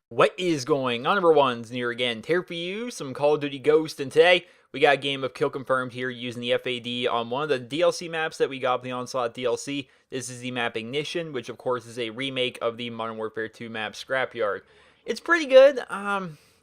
What is going on, everyone's Near again, here for you, some Call of Duty Ghost, and today we got a game of Kill Confirmed here using the FAD on one of the DLC maps that we got from the Onslaught DLC. This is the map Ignition, which of course is a remake of the Modern Warfare 2 map Scrapyard. It's pretty good.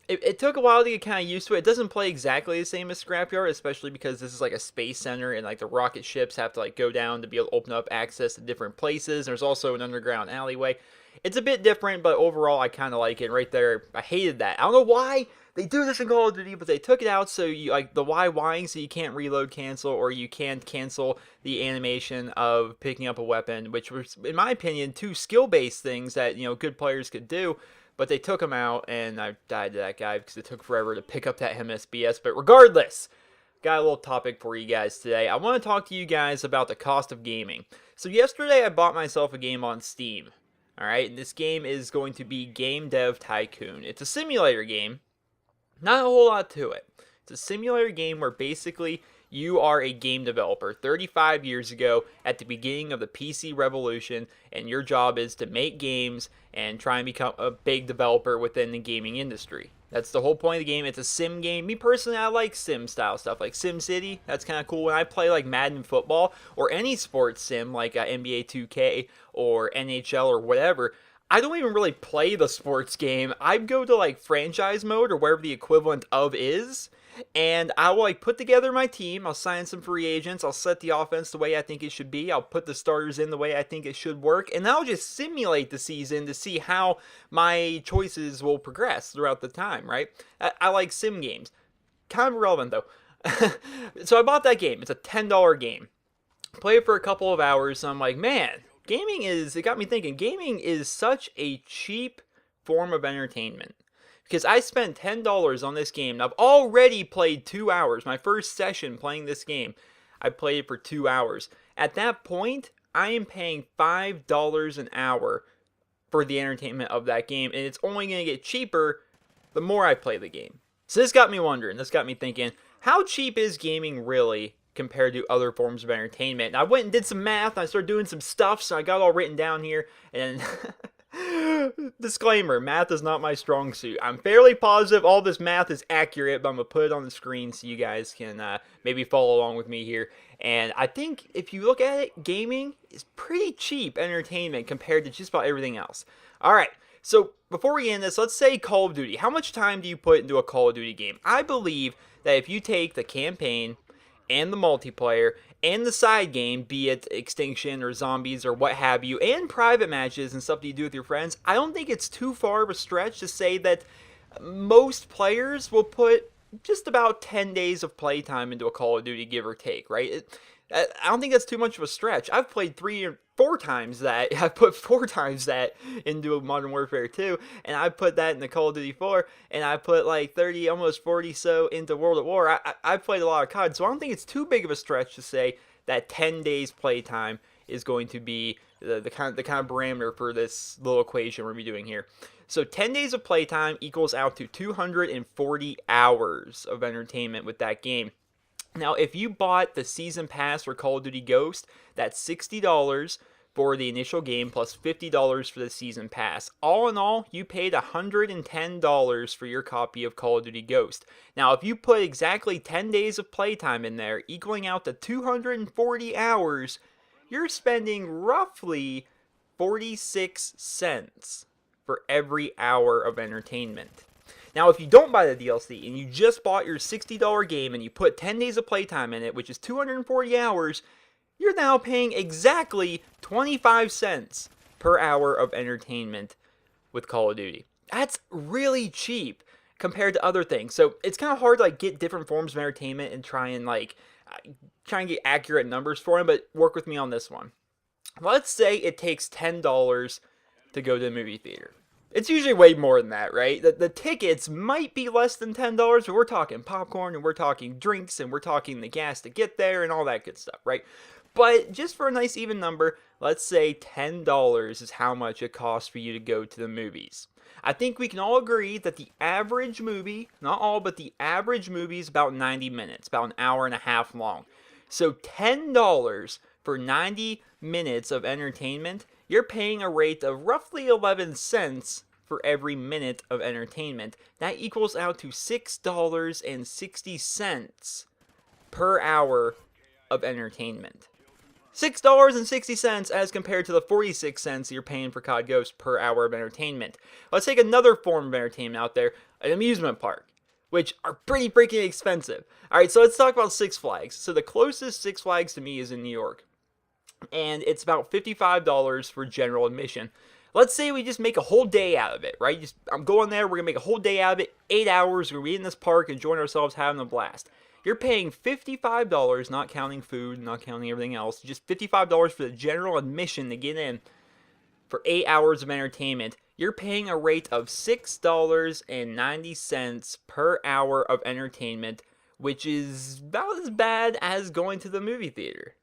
It took a while to get kind of used to it. It doesn't play exactly the same as Scrapyard, especially because this is like a space center and like the rocket ships have to like go down to be able to open up access to different places. There's also an underground alleyway. It's a bit different, but overall I kind of like it. Right there, I hated that. I don't know why they do this in Call of Duty, but they took it out so you like the whying so you can't reload cancel, or you can't cancel the animation of picking up a weapon, which was, in my opinion, two skill-based things that, you know, good players could do. But they took them out, and I died to that guy because it took forever to pick up that MSBS. But regardless, got a little topic for you guys today. I want to talk to you guys about the cost of gaming. So yesterday I bought myself a game on Steam. Alright, and this game is going to be Game Dev Tycoon. It's a simulator game. Not a whole lot to it. It's a simulator game where basically you are a game developer 35 years ago at the beginning of the PC revolution, and your job is to make games and try and become a big developer within the gaming industry. That's the whole point of the game. It's a sim game. Me personally, I like sim style stuff like Sim City. That's kind of cool. When I play like Madden football or any sports sim like NBA 2K or NHL or whatever, I don't even really play the sports game. I go to like franchise mode or wherever the equivalent of is, and I will like put together my team. I'll sign some free agents. I'll set the offense the way I think it should be. I'll put the starters in the way I think it should work, and I'll just simulate the season to see how my choices will progress throughout the time, right? I like sim games. Kind of irrelevant though. So I bought that game. It's a $10 game. Play it for a couple of hours, and I'm like, man, it got me thinking, gaming is such a cheap form of entertainment. Because I spent $10 on this game, and I've already played 2 hours. My first session playing this game, I played it for 2 hours. At that point, I am paying $5 an hour for the entertainment of that game, and it's only going to get cheaper the more I play the game. So this got me wondering, this got me thinking, how cheap is gaming really compared to other forms of entertainment? And I went and did some math, and I started doing some stuff, so I got it all written down here, and disclaimer, math is not my strong suit. I'm fairly positive all this math is accurate, but I'm going to put it on the screen so you guys can maybe follow along with me here. And I think if you look at it, gaming is pretty cheap entertainment compared to just about everything else. Alright, so before we end this, let's say Call of Duty. How much time do you put into a Call of Duty game? I believe that if you take the campaign and the multiplayer and the side game, be it Extinction or Zombies or what have you, and private matches and stuff that you do with your friends, I don't think it's too far of a stretch to say that most players will put just about 10 days of playtime into a Call of Duty, give or take, right? I don't think that's too much of a stretch. I've played 3 or 4 times that. I've put 4 times that into Modern Warfare 2, and I put that into Call of Duty 4, and I put like 30, almost 40 so into World at War. I've played a lot of COD, so I don't think it's too big of a stretch to say that 10 days playtime is going to be the kind of parameter for this little equation we're going to be doing here. So 10 days of playtime equals out to 240 hours of entertainment with that game. Now, if you bought the season pass for Call of Duty Ghost, that's $60 for the initial game plus $50 for the season pass. All in all, you paid $110 for your copy of Call of Duty Ghost. Now, if you put exactly 10 days of playtime in there, equaling out to 240 hours, you're spending roughly 46 cents for every hour of entertainment. Now, if you don't buy the DLC and you just bought your $60 game and you put 10 days of playtime in it, which is 240 hours, you're now paying exactly 25 cents per hour of entertainment with Call of Duty. That's really cheap compared to other things. So it's kind of hard to like get different forms of entertainment and try and get accurate numbers for them, but work with me on this one. Let's say it takes $10 to go to the movie theater. It's usually way more than that, right? The tickets might be less than $10, but we're talking popcorn, and we're talking drinks, and we're talking the gas to get there, and all that good stuff, right? But just for a nice even number, let's say $10 is how much it costs for you to go to the movies. I think we can all agree that the average movie, not all, but the average movie is about 90 minutes, about an hour and a half long. So $10 for 90 minutes of entertainment, you're paying a rate of roughly 11 cents for every minute of entertainment. That equals out to $6.60 per hour of entertainment. $6.60 as compared to the 46 cents you're paying for COD Ghost per hour of entertainment. Let's take another form of entertainment out there, an amusement park, which are pretty freaking expensive. Alright, so let's talk about Six Flags. So the closest Six Flags to me is in New York, and it's about $55 for general admission. Let's say we just make a whole day out of it, right? I'm going there, we're going to make a whole day out of it, 8 hours, we're going to be in this park, enjoying ourselves, having a blast. You're paying $55, not counting food, not counting everything else, just $55 for the general admission to get in for 8 hours of entertainment. You're paying a rate of $6.90 per hour of entertainment, which is about as bad as going to the movie theater,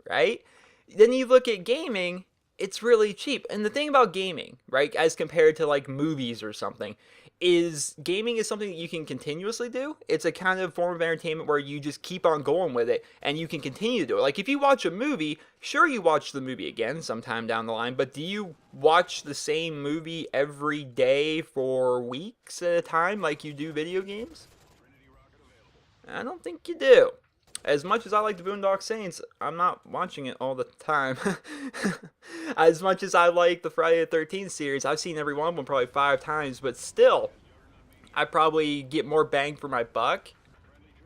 right? Then you look at gaming, it's really cheap. And the thing about gaming, right, as compared to like movies or something, is gaming is something that you can continuously do. It's a kind of form of entertainment where you just keep on going with it and you can continue to do it. Like if you watch a movie, sure, you watch the movie again sometime down the line, but do you watch the same movie every day for weeks at a time like you do video games? I don't think you do. As much as I like the Boondock Saints, I'm not watching it all the time. As much as I like the Friday the 13th series, I've seen every one of them probably 5 times, but still, I probably get more bang for my buck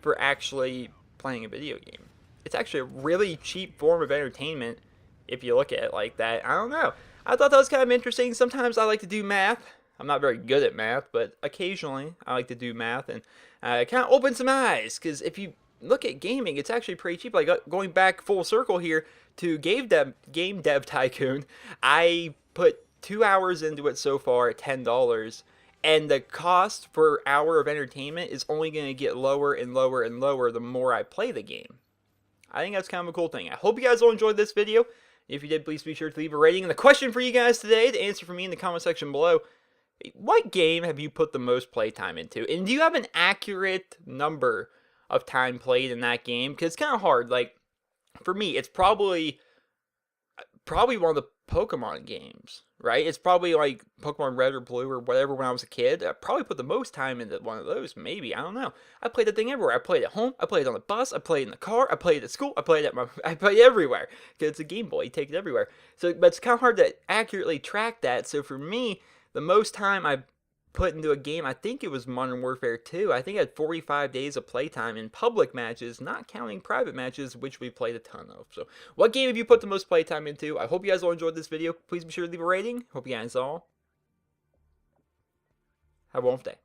for actually playing a video game. It's actually a really cheap form of entertainment if you look at it like that. I don't know. I thought that was kind of interesting. Sometimes I like to do math. I'm not very good at math, but occasionally I like to do math, and it kind of opens some eyes, because if you look at gaming, it's actually pretty cheap. Like going back full circle here to Game Dev Tycoon, I put 2 hours into it so far at $10, and the cost per hour of entertainment is only going to get lower and lower and lower the more I play the game. I think that's kind of a cool thing. I hope you guys all enjoyed this video. If you did, please be sure to leave a rating. And the question for you guys today, to answer for me in the comment section below, what game have you put the most playtime into? And do you have an accurate number of time played in that game? Because it's kind of hard. Like, for me, it's probably one of the Pokemon games, right? It's probably like Pokemon Red or Blue or whatever when I was a kid. I probably put the most time into one of those, maybe. I don't know. I played that thing everywhere. I played at home. I played on the bus. I played in the car. I played at school. I played everywhere. Because it's a Game Boy. You take it everywhere. So, but it's kind of hard to accurately track that. So for me, the most time I put into a game, I think it was Modern Warfare 2. I think I had 45 days of playtime in public matches, not counting private matches, which we played a ton of. So, what game have you put the most playtime into? I hope you guys all enjoyed this video. Please be sure to leave a rating. Hope you guys all have a wonderful day.